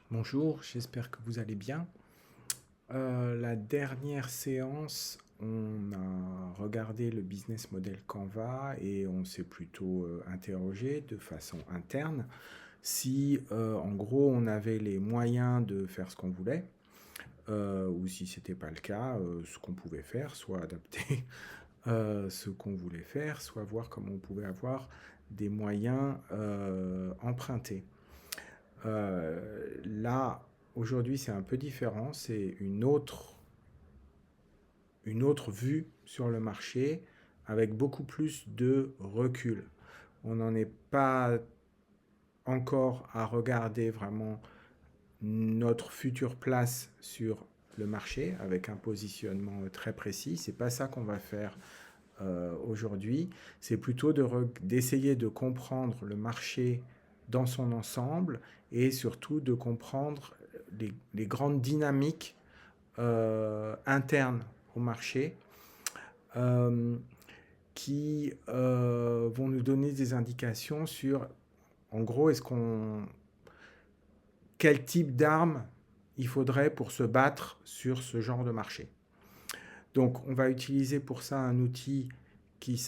Bonjour, j'espère que vous allez bien. La dernière séance, on a regardé le business model Canva et on s'est plutôt interrogé de façon interne si en gros on avait les moyens de faire ce qu'on voulait ou si c'était pas le cas, ce qu'on pouvait faire, soit adapter ce qu'on voulait faire, soit voir comment on pouvait avoir des moyens empruntés. Là, aujourd'hui, c'est un peu différent. C'est une autre vue sur le marché avec beaucoup plus de recul. On n'en est pas encore à regarder vraiment notre future place sur le marché avec un positionnement très précis. C'est pas ça qu'on va faire aujourd'hui. C'est plutôt d'essayer de comprendre le marché dans son ensemble et surtout de comprendre les grandes dynamiques internes au marché euh, qui vont nous donner des indications sur, en gros, quel type d'armes il faudrait pour se battre sur ce genre de marché. Donc, on va utiliser pour ça un outil qui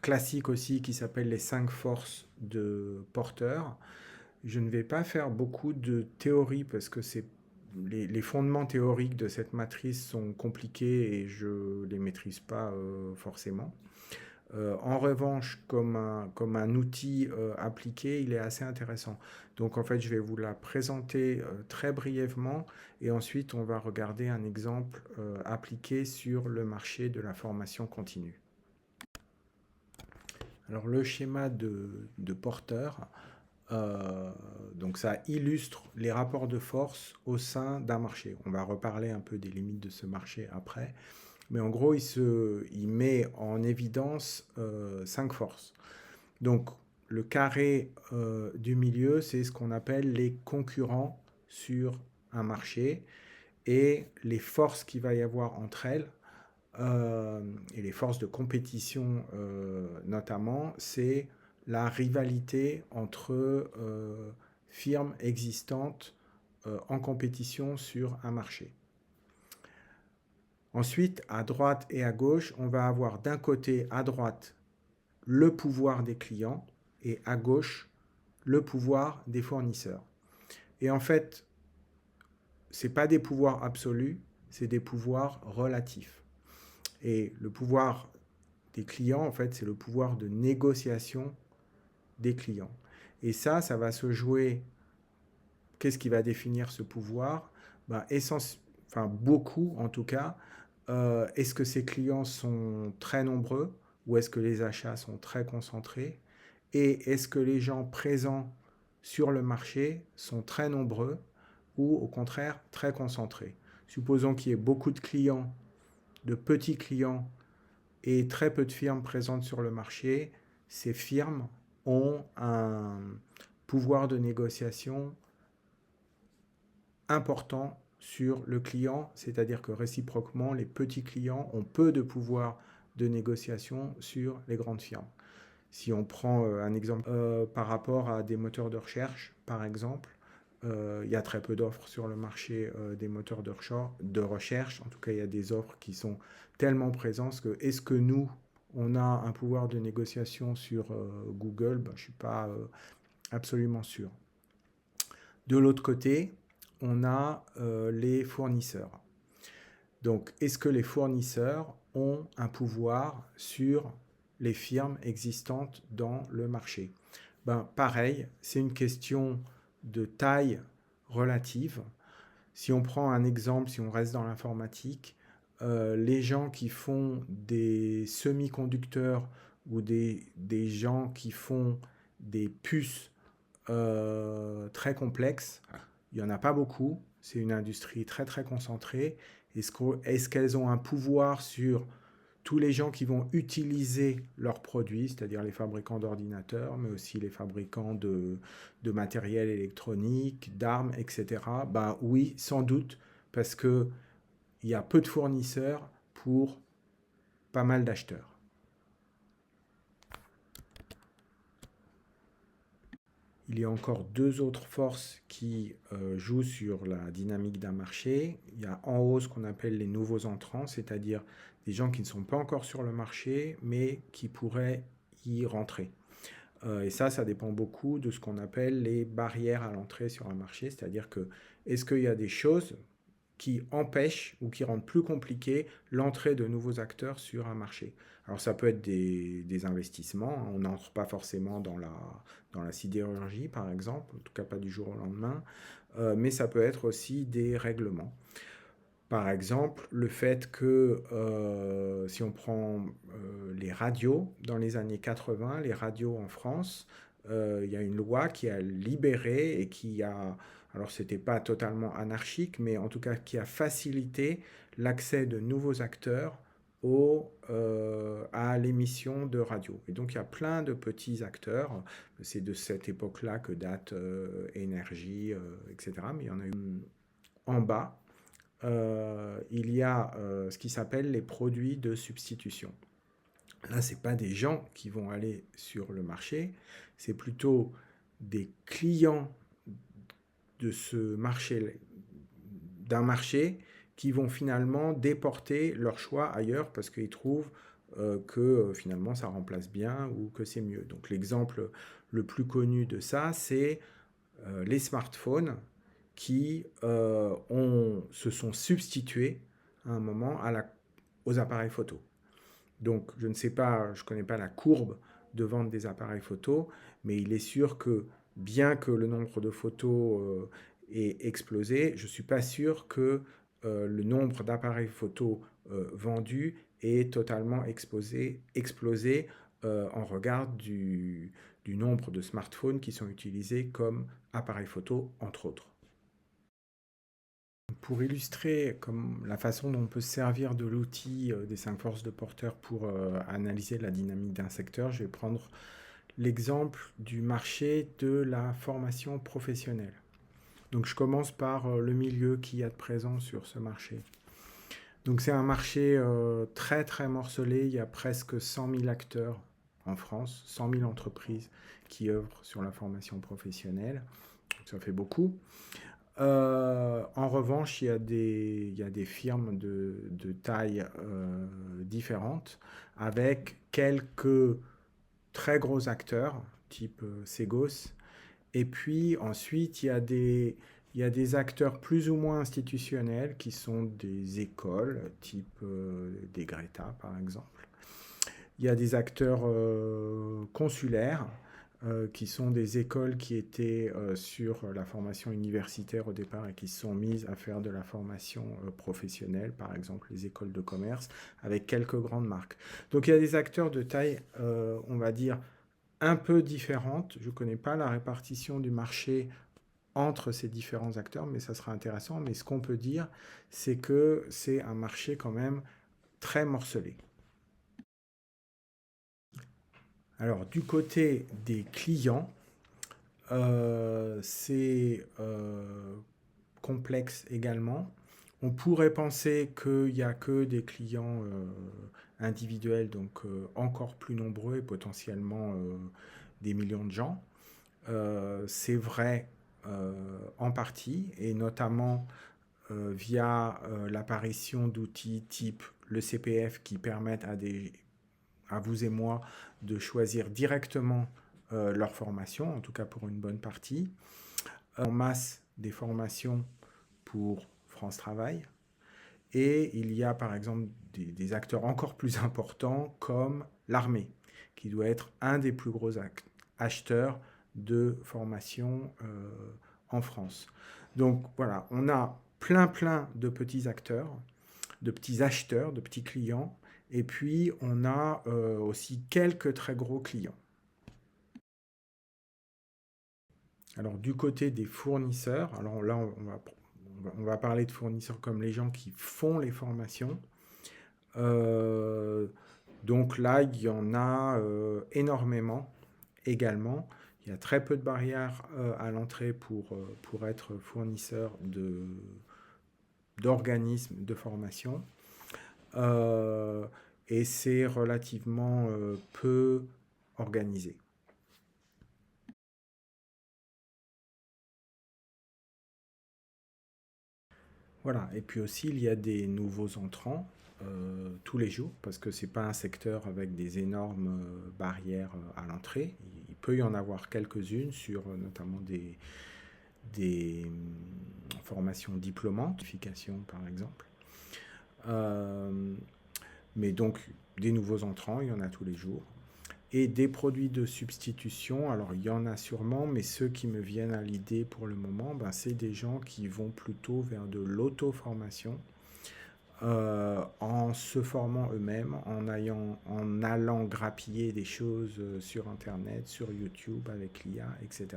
classique aussi, qui s'appelle les 5 forces de Porter. Je ne vais pas faire beaucoup de théorie parce que les fondements théoriques de cette matrice sont compliqués et je ne les maîtrise pas forcément. En revanche, comme un outil appliqué, il est assez intéressant. Donc en fait, je vais vous la présenter très brièvement et ensuite on va regarder un exemple appliqué sur le marché de la formation continue. Alors le schéma de Porter, donc ça illustre les rapports de force au sein d'un marché. On va reparler un peu des limites de ce marché après. Mais en gros, il met en évidence 5 forces. Donc, le carré du milieu, c'est ce qu'on appelle les concurrents sur un marché et les forces qu'il va y avoir entre elles, et les forces de compétition notamment, c'est la rivalité entre firmes existantes en compétition sur un marché. Ensuite, à droite et à gauche, on va avoir d'un côté, à droite, le pouvoir des clients et à gauche, le pouvoir des fournisseurs. Et en fait, ce n'est pas des pouvoirs absolus, c'est des pouvoirs relatifs. Et le pouvoir des clients, en fait, c'est le pouvoir de négociation des clients. Et ça va se jouer. Qu'est-ce qui va définir ce pouvoir? Beaucoup en tout cas. Est-ce que ces clients sont très nombreux ou est-ce que les achats sont très concentrés? Et est-ce que les gens présents sur le marché sont très nombreux ou au contraire très concentrés? Supposons qu'il y ait beaucoup de clients, de petits clients et très peu de firmes présentes sur le marché. Ces firmes ont un pouvoir de négociation important sur le client, c'est-à-dire que réciproquement, les petits clients ont peu de pouvoir de négociation sur les grandes firmes. Si on prend un exemple par rapport à des moteurs de recherche, par exemple, il y a très peu d'offres sur le marché des moteurs de recherche. En tout cas, il y a des offres qui sont tellement présentes que est-ce que nous, on a un pouvoir de négociation sur Google? Je ne suis pas absolument sûr. De l'autre côté, on a les fournisseurs. Donc, est-ce que les fournisseurs ont un pouvoir sur les firmes existantes dans le marché? Pareil, c'est une question de taille relative. Si on prend un exemple, si on reste dans l'informatique, les gens qui font des semi-conducteurs ou des gens qui font des puces très complexes, il n'y en a pas beaucoup. C'est une industrie très très concentrée. Est-ce qu'elles ont un pouvoir sur tous les gens qui vont utiliser leurs produits, c'est-à-dire les fabricants d'ordinateurs, mais aussi les fabricants de matériel électronique, d'armes, etc. Oui, sans doute, parce qu'il y a peu de fournisseurs pour pas mal d'acheteurs. il y a encore deux autres forces qui jouent sur la dynamique d'un marché. Il y a en haut ce qu'on appelle les nouveaux entrants, c'est-à-dire des gens qui ne sont pas encore sur le marché, mais qui pourraient y rentrer. Et ça dépend beaucoup de ce qu'on appelle les barrières à l'entrée sur un marché, c'est-à-dire que est-ce qu'il y a des choses qui empêchent ou qui rendent plus compliqué l'entrée de nouveaux acteurs sur un marché. Alors ça peut être des investissements, on n'entre pas forcément dans la sidérurgie par exemple, en tout cas pas du jour au lendemain, mais ça peut être aussi des règlements. Par exemple, le fait que si on prend les radios, dans les années 80, les radios en France, il y a une loi qui a libéré et qui a, alors c'était pas totalement anarchique, mais en tout cas qui a facilité l'accès de nouveaux acteurs à l'émission de radio. Et donc il y a plein de petits acteurs, c'est de cette époque-là que date Énergie, etc. Mais il y en a eu en bas il y a ce qui s'appelle les produits de substitution. Là, ce n'est pas des gens qui vont aller sur le marché, c'est plutôt des clients de ce marché, d'un marché qui vont finalement déporter leur choix ailleurs parce qu'ils trouvent que finalement ça remplace bien ou que c'est mieux. Donc l'exemple le plus connu de ça, c'est les smartphones qui se sont substitués à un moment aux appareils photo. Donc je ne sais pas, je ne connais pas la courbe de vente des appareils photo, mais il est sûr que bien que le nombre de photos ait explosé, je ne suis pas sûr que le nombre d'appareils photo vendus ait totalement explosé en regard du nombre de smartphones qui sont utilisés comme appareils photo, entre autres. Pour illustrer comme la façon dont on peut se servir de l'outil des 5 forces de Porter pour analyser la dynamique d'un secteur, je vais prendre l'exemple du marché de la formation professionnelle. Donc je commence par le milieu qu'il y a de présent sur ce marché. Donc c'est un marché très très morcelé, il y a presque 100 000 acteurs en France, 100 000 entreprises qui œuvrent sur la formation professionnelle, ça fait beaucoup. En revanche, il y a des firmes de taille différentes avec quelques très gros acteurs, type Segos. Et puis ensuite, il y a des acteurs plus ou moins institutionnels qui sont des écoles, type des Greta par exemple. Il y a des acteurs consulaires qui sont des écoles qui étaient sur la formation universitaire au départ et qui se sont mises à faire de la formation professionnelle, par exemple les écoles de commerce, avec quelques grandes marques. Donc il y a des acteurs de taille, on va dire, un peu différente. Je ne connais pas la répartition du marché entre ces différents acteurs, mais ça sera intéressant. Mais ce qu'on peut dire, c'est que c'est un marché quand même très morcelé. Alors, du côté des clients, c'est complexe également. On pourrait penser qu'il n'y a que des clients individuels, donc encore plus nombreux et potentiellement des millions de gens. C'est vrai en partie, et notamment via l'apparition d'outils type le CPF qui permettent à vous et moi de choisir directement leur formation, en tout cas pour une bonne partie. En masse des formations pour France Travail. Et il y a par exemple des acteurs encore plus importants comme l'armée, qui doit être un des plus gros acheteurs de formation en France. Donc voilà, on a plein de petits acteurs, de petits acheteurs, de petits clients, et puis on a aussi quelques très gros clients. Alors du côté des fournisseurs, alors là on va parler de fournisseurs comme les gens qui font les formations. Donc là, il y en a énormément également. Il y a très peu de barrières à l'entrée pour être fournisseur d'organismes de formation. Et c'est relativement peu organisé. Voilà, et puis aussi il y a des nouveaux entrants tous les jours, parce que c'est pas un secteur avec des énormes barrières à l'entrée. Il peut y en avoir quelques-unes sur notamment des formations diplômantes, certification par exemple. Mais donc des nouveaux entrants, il y en a tous les jours. Et des produits de substitution, alors il y en a sûrement, mais ceux qui me viennent à l'idée pour le moment, ben, c'est des gens qui vont plutôt vers de l'auto-formation, en se formant eux-mêmes, en allant grappiller des choses sur Internet, sur YouTube avec l'IA, etc.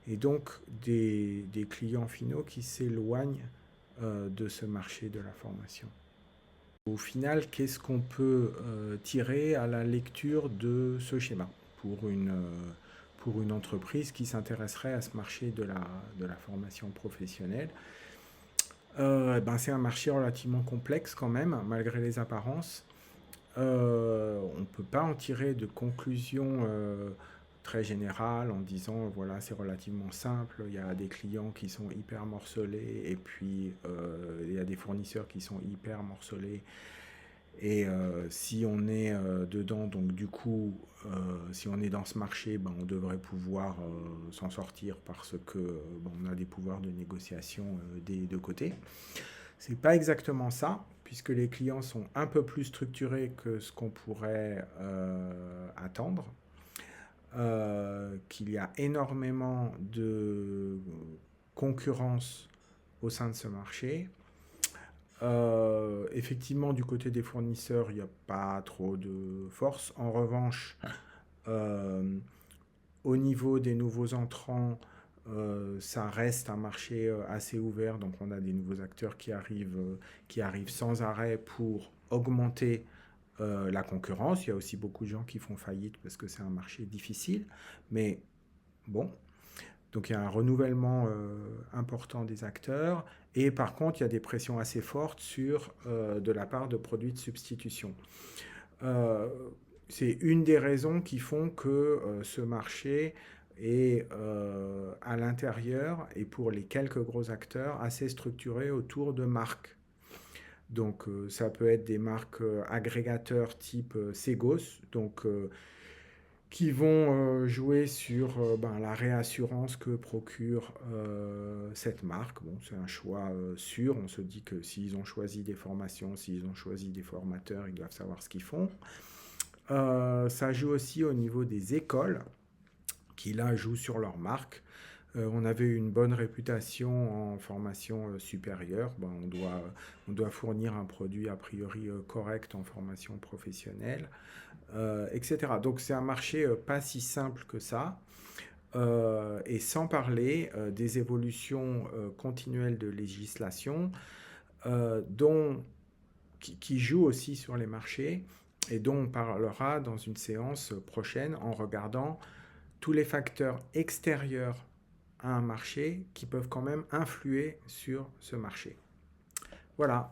Et donc des clients finaux qui s'éloignent de ce marché de la formation. Au final, qu'est-ce qu'on peut tirer à la lecture de ce schéma pour une entreprise qui s'intéresserait à ce marché de la formation professionnelle? Ben, c'est un marché relativement complexe quand même, malgré les apparences. On ne peut pas en tirer de conclusions très générales en disant voilà, c'est relativement simple, il y a des clients qui sont hyper morcelés et puis il y a des fournisseurs qui sont hyper morcelés. Et si on est dedans, donc du coup, si on est dans ce marché, ben, on devrait pouvoir s'en sortir parce que ben, on a des pouvoirs de négociation des deux côtés. C'est pas exactement ça, puisque les clients sont un peu plus structurés que ce qu'on pourrait attendre. Qu'il y a énormément de concurrence au sein de ce marché. Effectivement, du côté des fournisseurs, il n'y a pas trop de force. En revanche, au niveau des nouveaux entrants, ça reste un marché assez ouvert. Donc, on a des nouveaux acteurs qui arrivent sans arrêt pour augmenter la concurrence. Il y a aussi beaucoup de gens qui font faillite parce que c'est un marché difficile. Mais bon, donc il y a un renouvellement important des acteurs. Et par contre, il y a des pressions assez fortes de la part de produits de substitution. C'est une des raisons qui font que ce marché est à l'intérieur et pour les quelques gros acteurs assez structuré autour de marques. Donc ça peut être des marques agrégateurs type Segos, donc qui vont jouer sur ben, la réassurance que procure cette marque. Bon, c'est un choix sûr. On se dit que s'ils ont choisi des formations, s'ils ont choisi des formateurs, ils doivent savoir ce qu'ils font. Ça joue aussi au niveau des écoles qui là jouent sur leur marque. On avait une bonne réputation en formation supérieure. Ben, on doit fournir un produit a priori correct en formation professionnelle, etc. Donc c'est un marché pas si simple que ça. Et sans parler des évolutions continuelles de législation qui jouent aussi sur les marchés et dont on parlera dans une séance prochaine en regardant tous les facteurs extérieurs à un marché qui peuvent quand même influer sur ce marché. Voilà.